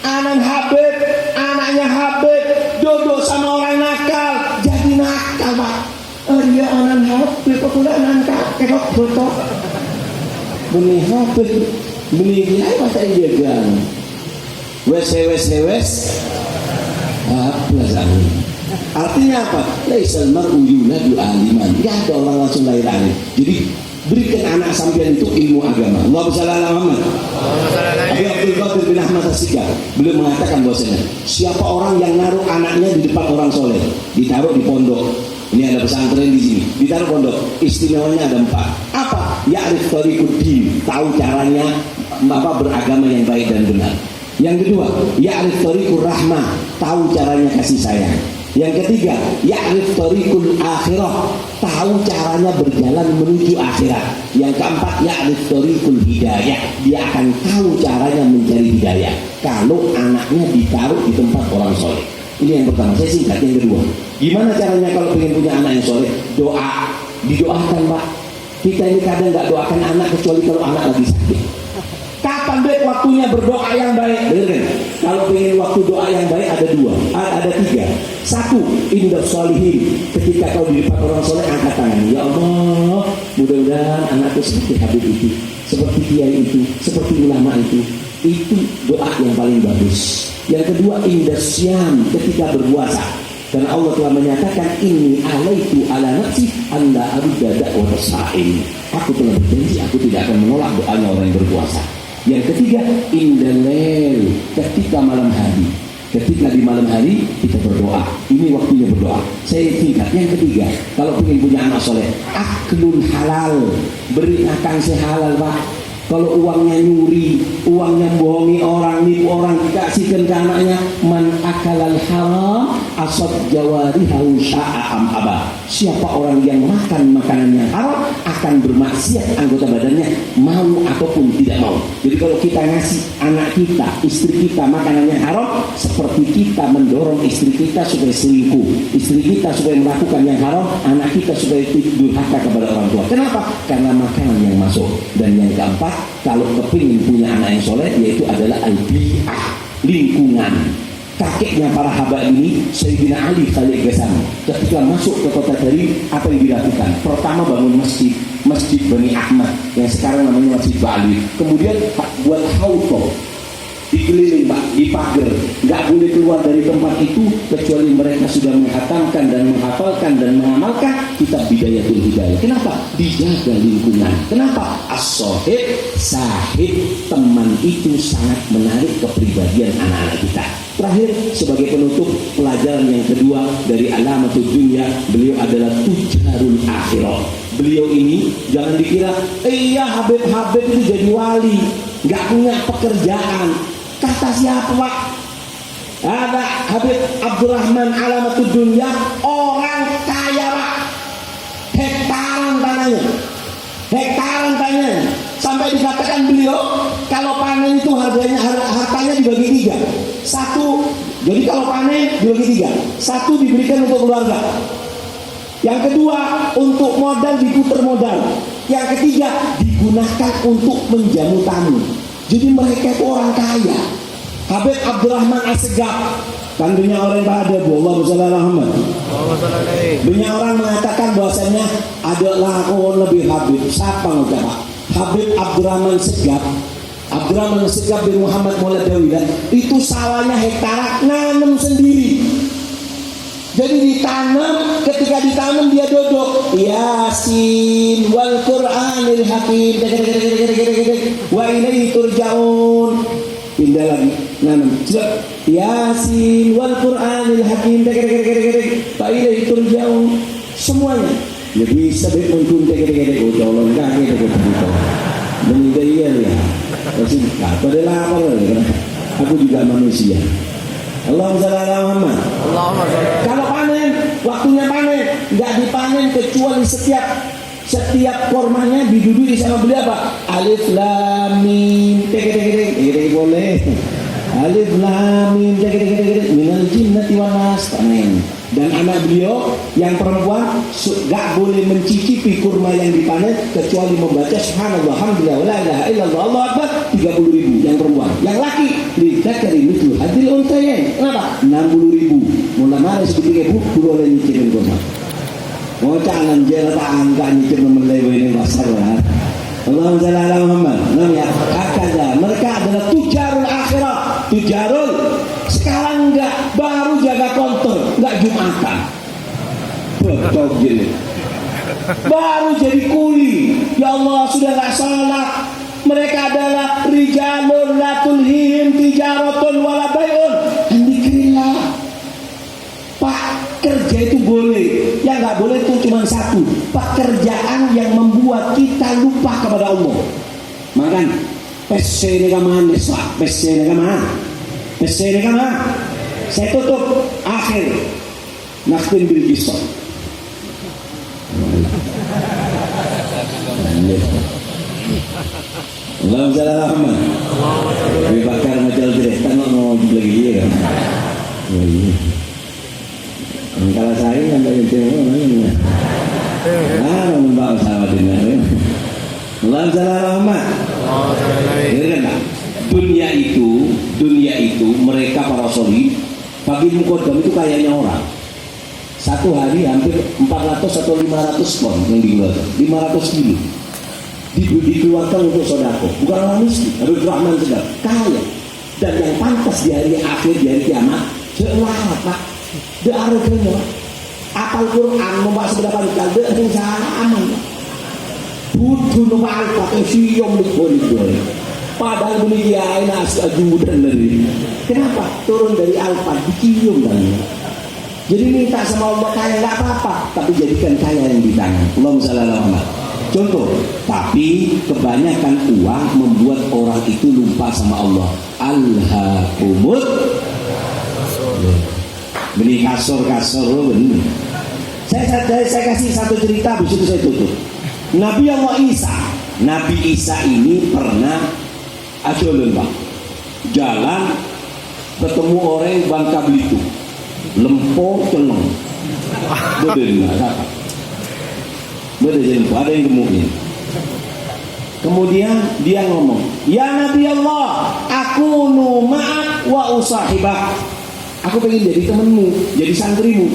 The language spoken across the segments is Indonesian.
Anak Habib, anaknya Habib duduk sama orang nakal, jadi nakal Pak. Dia anak Habib, aku nak nangkap kekok botok. Beni Habib, beni dia masa jagan. Wes. Artinya apa? Laisal mar'u yuladu aliman. Enggak ada orang langsung lahir alim. Jadi berikan anak sampean itu ilmu agama. Allahumma shalli ala Muhammad. Abdul Qadir bin Ahmad As-Sigaf beliau mengatakan bahwasanya siapa orang yang naruh anaknya di depan orang soleh, ditaruh di pondok. Ini ada pesantren di sini, ditaruh pondok. Istimewanya ada 4. Apa? Ya'rif thariquddin, tahu caranya beragama yang baik dan benar. Yang kedua, ya'rif thariqur rahmah, tahu caranya kasih sayang. Yang ketiga, ya'rif thariqul akhirah, tahu caranya berjalan menuju akhirat. Yang keempat, ya'rif thariqul hidayah, dia akan tahu caranya mencari hidayah kalau anaknya ditaruh di tempat orang soleh. Ini yang pertama, saya singkat. Yang kedua, gimana caranya kalau ingin punya anak yang soleh? Doa, didoakan Pak. Kita ini kadang nggak doakan anak kecuali kalau anak lagi sakit. Kapan baik waktunya berdoa yang baik? Dengarkan. Kalau ingin waktu doa yang baik ada 3. 1, indah sholihin. Ketika kau di depan orang soleh, angkat tangan. Ya Allah, mudah-mudahan anakku seperti Habib itu, seperti kiai itu, seperti ulama itu. Itu doa yang paling bagus. Yang kedua, indah syam, ketika berpuasa. Karena Allah telah menyatakan ini alaitu ala nafsi anda arudda da'wat as-sha'im. Aku telah berjanji, aku tidak akan menolak doanya orang yang berpuasa. Yang ketiga, indalail, ketika malam hari. Ketika di malam hari kita berdoa. Ini waktunya berdoa. Saya tingkat. Yang ketiga, kalau ingin punya anak soleh, aklun halal, beri makan sehalal Pak. Kalau uangnya nyuri, uangnya bohongi orang, nipu orang, dikasihkan ke anaknya. Man akalal haram asad jawarihahu sya'am aba. Siapa orang yang makan makanan yang haram akan bermaksiat anggota badannya, mau ataupun tidak mau. Jadi kalau kita ngasih anak kita, istri kita makanan yang haram, seperti kita mendorong istri kita supaya selingkuh, istri kita supaya melakukan yang haram, anak kita supaya durhaka kepada orang tua. Kenapa? Karena makanan yang masuk. Dan yang keempat, kalau kepingin punya anak yang soleh, yaitu adalah al-bi'ah, lingkungan. Kakeknya para habaib ini, Sayyidina Ali Khalil Ghazan, ketika masuk ke kota Tarim, apa yang dilakukan? Pertama bangun masjid Bani Ahmad yang sekarang namanya Masjid Ba'ali. Kemudian buat hauto, dikeliling Pak, dipagar, nggak boleh keluar dari tempat itu kecuali mereka sudah menghatamkan dan menghafalkan dan mengamalkan kitab Bidayatul Hidayah. Kenapa? Dijaga lingkungan. Kenapa? As-sohib, sahib, teman itu sangat menarik kepribadian anak-anak kita. Terakhir, sebagai penutup, pelajaran yang kedua dari Alamatud Dunya, beliau adalah tujarul akhirah. Beliau ini jangan dikira, iya Habib itu jadi wali, nggak punya pekerjaan. Kata siapa Pak? Ada Habib Abdurrahman Alamatud Dunya, orang kaya Pak, hektaran tanahnya, sampai dikatakan beliau kalau panen itu hartanya dibagi 3. 1, jadi kalau panen dibagi 3. 1 diberikan untuk keluarga. Yang kedua untuk modal, diputar modal. Yang ketiga digunakan untuk menjamu tamu. Jadi mereka itu orang kaya. Habib Abdurrahman As-Sigaf, kan banyak orang yang ada, Allahumma shalli ala Muhammad. Banyak orang mengatakan bahwasanya adalah aku lebih Habib. Siapa ngucap? Habib Abdurrahman As-Sigaf. Abdurrahman As-Sigaf bin Muhammad Mauladawi, itu sawahnya hektaran, nanam sendiri. Jadi ditanam, ketika ditanam dia duduk Yasin wal Qur'anil Hakim wa ilaihi turja'un. Pindah lagi nanam Yasin wal Qur'anil Hakim wa ilaihi turja'un. Semuanya jadi sebab untuk tolong kaki begitu. Menjadikan ya. Masih padahal apa ya? Aku juga manusia. Allahumma shalli ala Muhammad. Kalau panen, waktunya panen, nggak dipanen kecuali setiap kormanya diduduki sama beliau apa? Alif lam mim, ini boleh. Alif lam mim, minal jinnati wan nas, panen. Dan dan anak beliau yang perempuan gak boleh mencicipi kurma yang dipanen kecuali membaca subhanallah alhamdulillah la ilaha illallah Allahu akbar 30.000 yang perempuan. Yang laki lidzakari mithlu hadzil unthayain. Kenapa? 60.000. Mula mari seperti ibu kulo le nyicipin kurma. Mau jangan jalan angka nyicip memelai ini masalah. Allahumma shalli ala Muhammad. Ya, akada. Mereka adalah tujarul akhirat. Tujarul sekarang enggak, baru jaga konter, enggak jumatan. Betul gini. Baru jadi kuli. Ya Allah, sudah enggak salat. Mereka adalah rijalun la tulhihim tijaratun wala bai'un an dzikrillah. Pak, kerja itu boleh. Yang enggak boleh itu cuma satu, pekerjaan yang membuat kita lupa kepada Allah. Makan PC ini kemana? PC ini kemana? PC ini kemana? Saya tutup akhir naktin bil qisas. Allahumma shalli ala Muhammad. Abi Bakar majal direk tengok mau lagi ya kan. Kalau saya kan dari mana? Ah, membawa sahabat ini. Allahumma shalli ala Muhammad. Dunia itu mereka para soli bagi mukodam itu kayaknya orang satu hari hampir 400 atau 500 ton yang dikeluarkan 500 kilo dikeluarkan untuk sodako, bukan orang miskin, harus rahman sedang kaya. Dan yang pantas di hari akhir, di hari kiamat selamat pak de arifnya apal Quran membaca seberapa kali de salah aman butuh nomor pakai siom dikoli. Padahal bunyi kiai nasi ajudan dari. Kenapa? Turun dari Alfa dicium dan. Jadi minta sama Allah kaya nggak apa-apa, tapi jadikan kaya yang di tangan. Allahumma shalli ala Muhammad. Contoh, tapi kebanyakan uang membuat orang itu lupa sama Allah. Alhaakumut. Beli kasur benih. Saya kasih satu cerita, habis itu saya tutup. Nabi Isa ini pernah Pak, jalan ketemu orang Bangka Belitung, lempo celeng, ada yang gemuknya. Kemudian dia ngomong, ya Nabi Allah, aku ma'ak wa usahibak. Aku pengen jadi temenmu, jadi santrimu.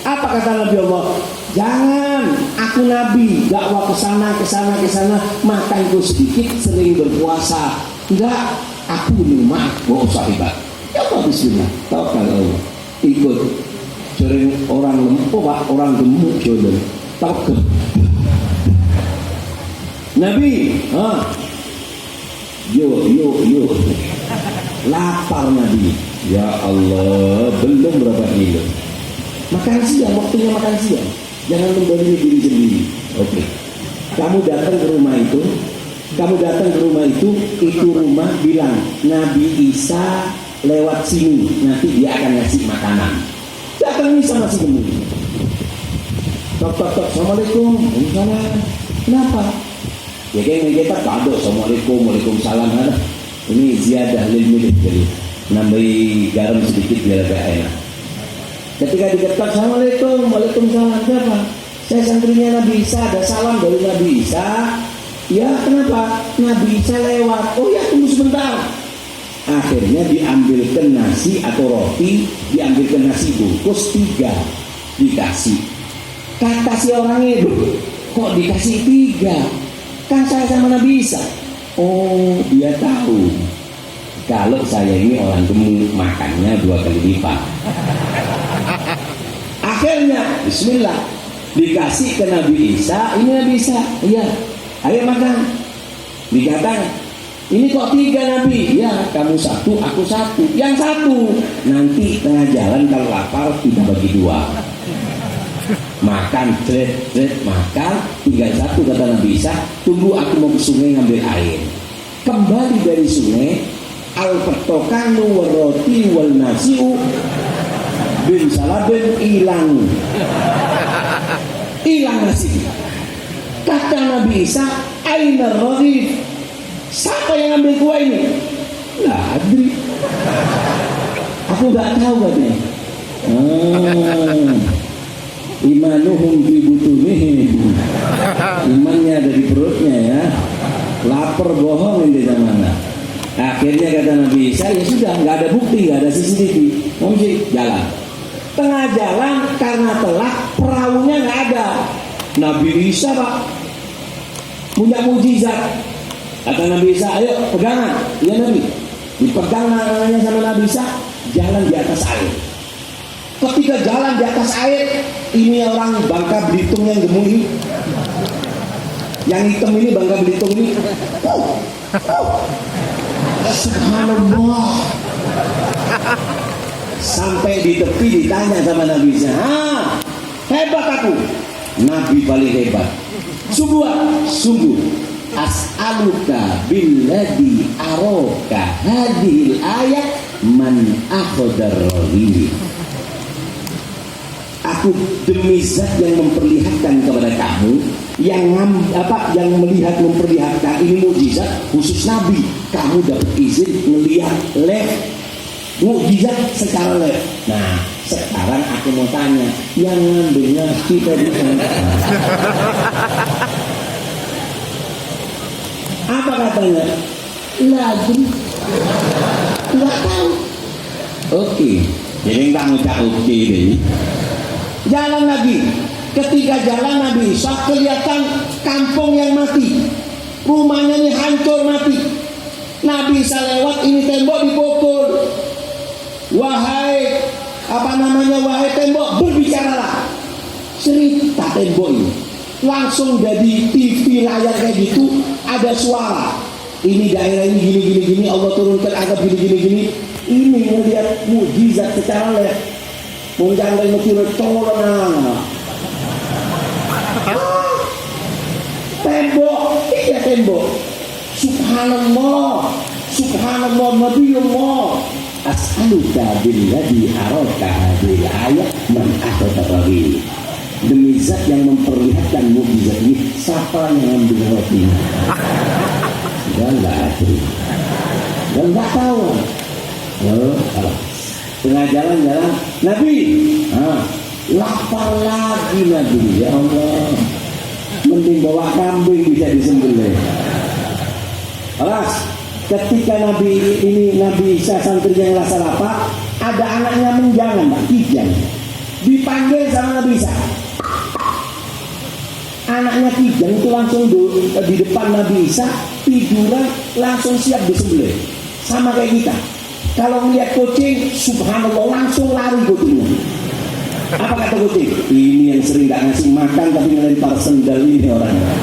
Apa kata Nabi Allah? Jangan, aku Nabi, dakwah kesana, makanku sedikit, sering berpuasa. Enggak, aku ma'ak wa usahibak. Ya Allah, bismillah, tawakal Allah. Ikut, sering orang lempo, orang gemuk, jodoh. Tawakal. Nabi, yo, lapar Nabi. Ya Allah, belum berapa kilo. Makan siang, waktunya makan siang. Jangan membeli diri sendiri. Oke. Kamu datang ke rumah itu, itu rumah bilang Nabi Isa lewat sini, nanti dia akan ngasih makanan. Datang Isa masih gemuk. Tok, assalamualaikum. Kenapa? Ya kayak kita kado, assalamualaikum, waalaikumsalam. Ini ziyadah lil milih, jadi nambahi garam sedikit biar agak enak. Ketika diketok, assalamualaikum, waalaikumsalam. Siapa? Saya santrinya Nabi Isa, ada salam dari Nabi Isa. Ya kenapa? Nabi Isa lewat. Oh ya, tunggu sebentar. Akhirnya diambilkan nasi atau roti, diambilkan nasi bungkus 3 dikasih. Kata si orang itu, kok dikasih 3? Kan saya sama Nabi Isa. Oh, dia tahu kalau saya ini orang gemuk, makannya 2 kali lipat. Akhirnya bismillah dikasih ke Nabi Isa. Ini Nabi Isa, iya, ayo makan. Dikatakan, ini kok 3 Nabi? Ya, kamu 1, aku 1. Yang 1 nanti tengah jalan kalau lapar kita bagi 2. Makan, makan, tinggal 1 kata Nabi Isa. Tunggu aku mau ke sungai ngambil air. Kembali dari sungai, al-fatokanu waroti wal nasiu bin salabin hilang nasi. Kata Nabi Isa, aina radif? Siapa yang ambil gua ini? Lah adri. Aku nggak tahu katanya. Imanuhum fi butunihim. Imannya ada di perutnya ya. Lapar bohong ini mana. Akhirnya kata Nabi Isa, ya sudah, nggak ada bukti, nggak ada CCTV, mesti jalan. Tengah jalan karena telat, perahunya nggak ada. Nabi Isa Pak punya mujizat. Kata Nabi Isa, ayo pegangan. Ya Nabi, dipegang tangannya sama Nabi Isa, jalan di atas air. Ketika jalan di atas air, ini orang Bangka Belitung yang gemuk ini, yang hitam ini Bangka Belitung ini, subhanallah. Sampai di tepi ditanya sama Nabi Isa, hebat aku. Nabi paling hebat. Sungguh as'aluka billadhi aroka hadhil ayat man akhodar rohini. Aku demi zat yang memperlihatkan kepada kamu, yang melihat memperlihatkan ini mukjizat khusus Nabi. Kamu dapat izin melihat live mukjizat secara live. Nah, sekarang aku mau tanya, yang ngambil ngaji tadi apa katanya? Lagi nggak tahu. Oke, jadi nggak ngucap oke deh. Jalan lagi. Ketika jalan Nabi Isa kelihatan kampung yang mati, rumahnya ini hancur mati. Nabi Isa lewat, ini tembok dipukul. Wahai tembok, berbicaralah. Cerita tembok ini langsung jadi TV layar kayak gitu, ada suara. Ini daerah ini gini, Allah turunkan agak gini. Ini melihat mukjizat secara live. Menjanggal mencuri colongan. Tembok. Subhanallah, Nabiullah. As'aluka billadhi araka hadhil ayat man akhodar rohini. Demi zat yang memperlihatkan mukjizat ini, siapa yang ambil rotinya? Dan nggak ada, dan nggak tahu. Tengah jalan Nabi, lapar lagi Nabi. Ya Allah, mending bawa kambing bisa disembelih. Alas, ketika Nabi Isa santri yang rasa lapar, ada anaknya menjangan, Kijang, dipanggil sama Nabi Isa. Anaknya Kijang itu langsung di depan Nabi Isa, tiduran langsung siap disembelih. Sama kayak kita. Kalau melihat kucing, subhanallah langsung lari kucingnya. Apa kata kucing? Ini yang sering gak ngasih makan tapi ngelempar sendal ini orangnya.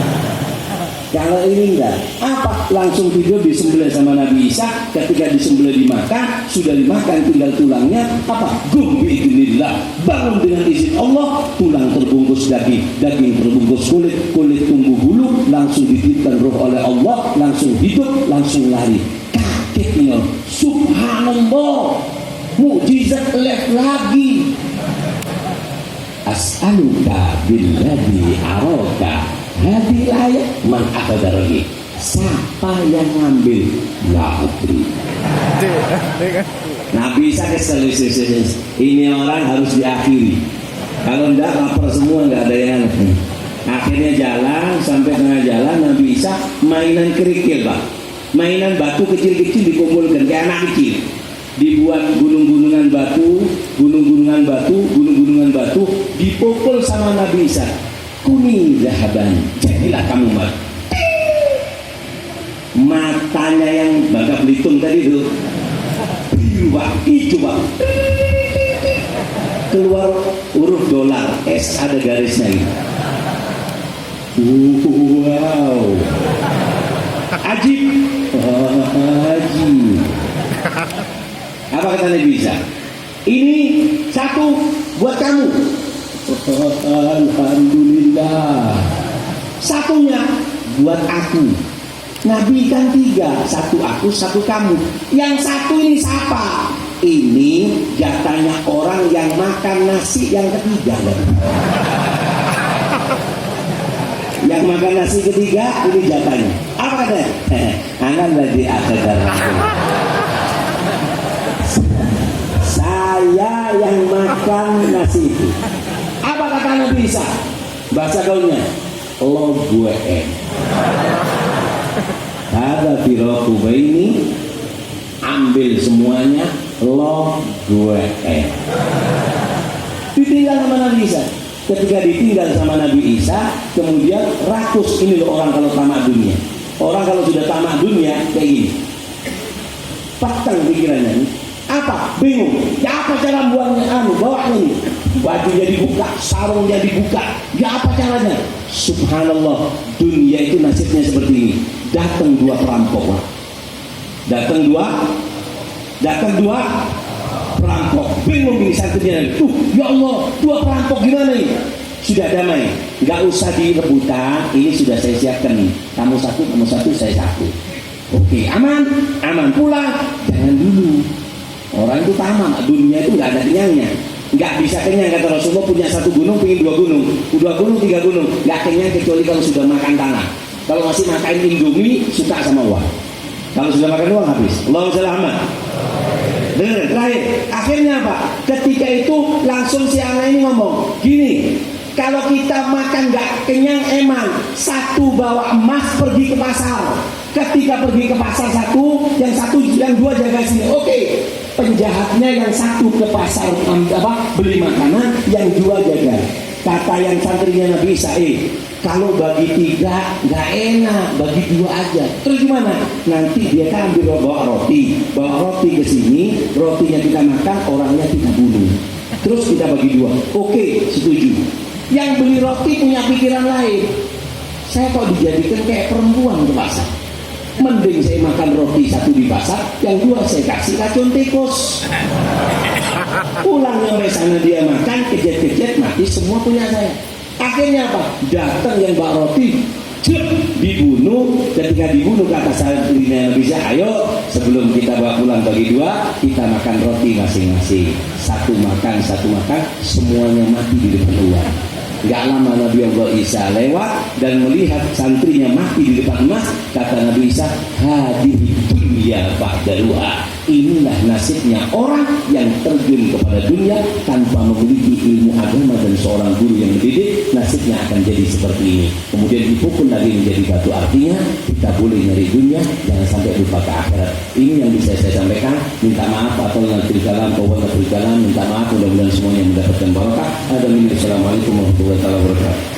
Kalau ini enggak, apa? Langsung tidur disembelih sama Nabi Isa. Ketika disembelih dimakan, sudah dimakan tinggal tulangnya. Apa? Gum biidznillah, bangun dengan izin Allah. Tulang terbungkus daging terbungkus kulit tumbuh bulu. Langsung dititipkan roh oleh Allah, langsung hidup, langsung lari. Kagetnya, subhanallah, mukjizat lagi. As'aluka billadhi araka hadhil ayat man akhodar rohini. Siapa yang ngambil? Nabi. Nabi Isa kesel. Ini orang harus diakhiri. Kalau enggak lapar semua, enggak ada yang aneh. Akhirnya jalan, sampai tengah jalan Nabi Isa mainan kerikil Pak. Mainan batu kecil-kecil dikumpulkan kayak anak kecil. Dibuat gunung-gunungan batu, dipukul sama Nabi Isa. Kuning zahaban, jadilah kamu matanya yang Bangka Belitung tadi itu biru Pak, hijau Pak. Keluar huruf dolar, S ada garisnya ini. Wow, ajib. Apa kata Nabi Isa? Ini satu buat kamu. Alhamdulillah. Satunya buat aku. Nabi kan 3, satu aku, satu kamu. Yang satu ini siapa? Ini jatahnya orang yang makan nasi yang ketiga. Yang makan nasi ketiga ini jatahnya. Apa deh? Anak lagi akhodar. Saya yang makan makan nasi itu. Apa kata Nabi Isa? Bahasa gaulnya, lo gue ada biro ini, ambil semuanya, lo gue ditinggal sama Nabi Isa. Ketika ditinggal sama Nabi Isa, kemudian rakus. Ini loh orang kalau tamak dunia. Orang kalau sudah tamak dunia kayak gini, patang pikirannya. Apa? Bingung. Ya apa cara buangnya? Bawahnya ini. Bajunya dibuka, sarungnya dibuka. Ya apa caranya? Subhanallah, dunia itu nasibnya seperti ini. Datang dua perampok, Pak. Datang dua perampok. Bingung ini santrinya. Ya Allah, dua perampok gimana ini? Sudah damai, nggak usah direbutan. Ini sudah saya siapkan nih. Kamu satu, saya satu. Oke, aman pulang. Jangan dulu. Orang itu tamak, dunia itu nggak ada kenyangnya. Nggak bisa kenyang, kata Rasulullah, punya satu gunung, pengen dua gunung, tiga gunung. Nggak kenyang kecuali kalau sudah makan tanah. Kalau masih makan Indomie, suka sama uang. Kalau sudah makan uang habis. Allahumma shalli Muhammad. Dengar, terakhir, akhirnya apa? Ketika itu langsung si anak ini ngomong, gini, kalau kita makan nggak kenyang eman, satu bawa emas pergi ke pasar. Ketika pergi ke pasar yang dua jaga sini. Oke, penjahatnya yang satu ke pasar beli makanan, yang dua jaga. Kata yang santrinya Nabi Isa, kalau bagi tiga nggak enak, bagi dua aja. Terus gimana? Nanti dia kan ambil bawa roti ke sini, rotinya kita makan, orangnya kita bunuh. Terus kita bagi dua. Oke, setuju. Yang beli roti punya pikiran lain. Saya kok dijadikan kayak perempuan ke pasar. Mending saya makan roti satu di pasar, yang dua saya kasih racun tikus. Pulang sampai sana dia makan, kejet-kejet, mati semua punya saya. Akhirnya apa? Datang yang bawa roti, dibunuh. Ketika dibunuh, kata santrinya bisa, ayo sebelum kita bawa pulang bagi dua, kita makan roti masing-masing. Satu makan, semuanya mati di depan uang. Gak lama Nabi Allah Isa lewat dan melihat santrinya mati di depan emas. Kata Nabi Isa, hadihi dunya ba'daluha. Inilah nasibnya orang yang terjun kepada dunia tanpa memiliki ilmu agama dan seorang guru yang mendidik. Nasibnya akan jadi seperti ini. Kemudian dipukul lagi menjadi batu. Artinya kita boleh nyari dunia, jangan sampai lupa ke akhirat. Ini yang bisa saya sampaikan. Minta maaf atau nanti dalam minta maaf, mudah-mudahan semuanya mendapatkan barokah. Assalamualaikum warahmatullahi wabarakatuh.